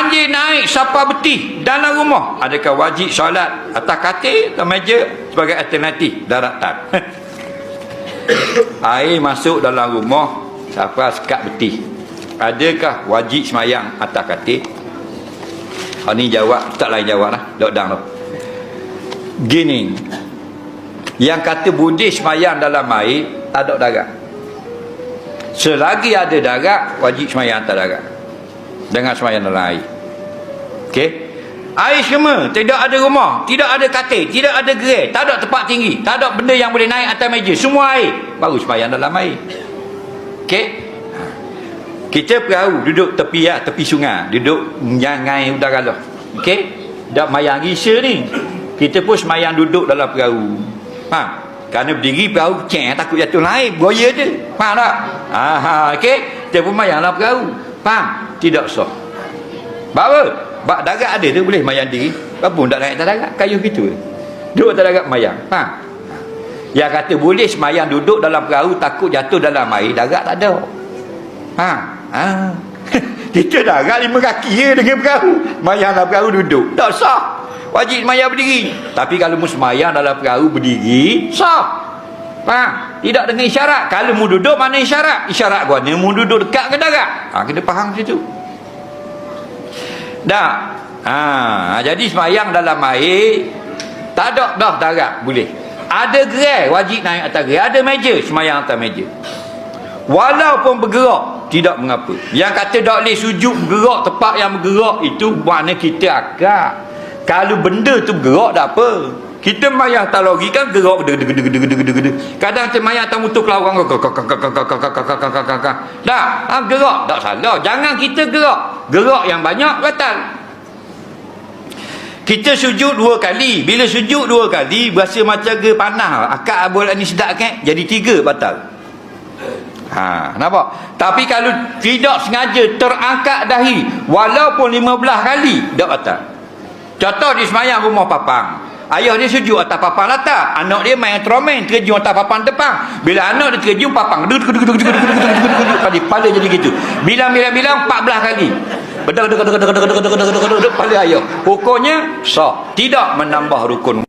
banjir naik sampai betih dalam rumah, adakah wajib solat atas katil atau meja sebagai alternatif daratan? Air masuk dalam rumah sampai sekat betih, adakah wajib semayang atas katil? Ni jawab, tak lain jawab lah, lockdown tu. Gini, yang kata boleh semayang dalam air, tak ada darat. Selagi ada darat, wajib semayang atas darat, jangan semayang dalam air. Okey, air semua, tidak ada rumah, tidak ada katil, tidak ada gerai, tak ada tempat tinggi, tak ada benda yang boleh naik atas meja, semua air, baru semayang dalam air. Okey, kita perahu duduk tepi tepi sungai, duduk menjangai udara lah. Okey, dak mayang gisa ni, kita pun semayang duduk dalam perahu. Faham? Kerana berdiri perahu ceng, takut jatuh air, buaya dia. Faham tak? Okey, kita pun mayang dalam perahu. Faham? Tidak sah. Bawa bak darat ada tu boleh mayang diri. Apa pun tak naik atas darat, kayu gitu. Duduk atas darat mayang. Faham? Yang kata boleh semayang duduk dalam perahu takut jatuh dalam air, darat tak ada. Kita darat 5 kaki je dengan perahu, mayang dalam perahu duduk, tak sah. Wajib semayang berdiri. Tapi kalau mu semayang dalam perahu berdiri, sah. Faham? Tidak dengan isyarat. Kalau mu duduk, mana isyarat? Isyarat gua ni mu duduk dekat ke darat. Kena faham situ. Dah. Jadi semayang dalam air tak ada dah darat boleh. Ada gerai, wajib naik atas gerai. Ada meja, semayang atas meja. Walaupun bergerak, tidak mengapa. Yang kata tak boleh sujud bergerak, tempat yang bergerak itu makna kita akak. Kalau benda tu bergerak tak apa. Kita mayang atas lori kan gerak. Kadang kita mayang atas motor kelawang. Tak, gerak tak salah. Jangan kita gerak. Gerak yang banyak batal. Kita sujud 2 kali. Bila sujud 2 kali berasa macam ke panah. Akak bola ni sedap kan? Jadi 3 batal. Nampak? Tapi kalau tidak sengaja terangkat dahi walaupun 15 kali, tak batal. Contoh dia semayang rumah papang, ayah dia sujud atas papang latar, anak dia main tromen terjun atas papang depan. Bila anak dia terjun papang kepala jadi gitu. Bilang 14 kali. Kepala ayah. Hukumnya sah, tidak menambah rukun.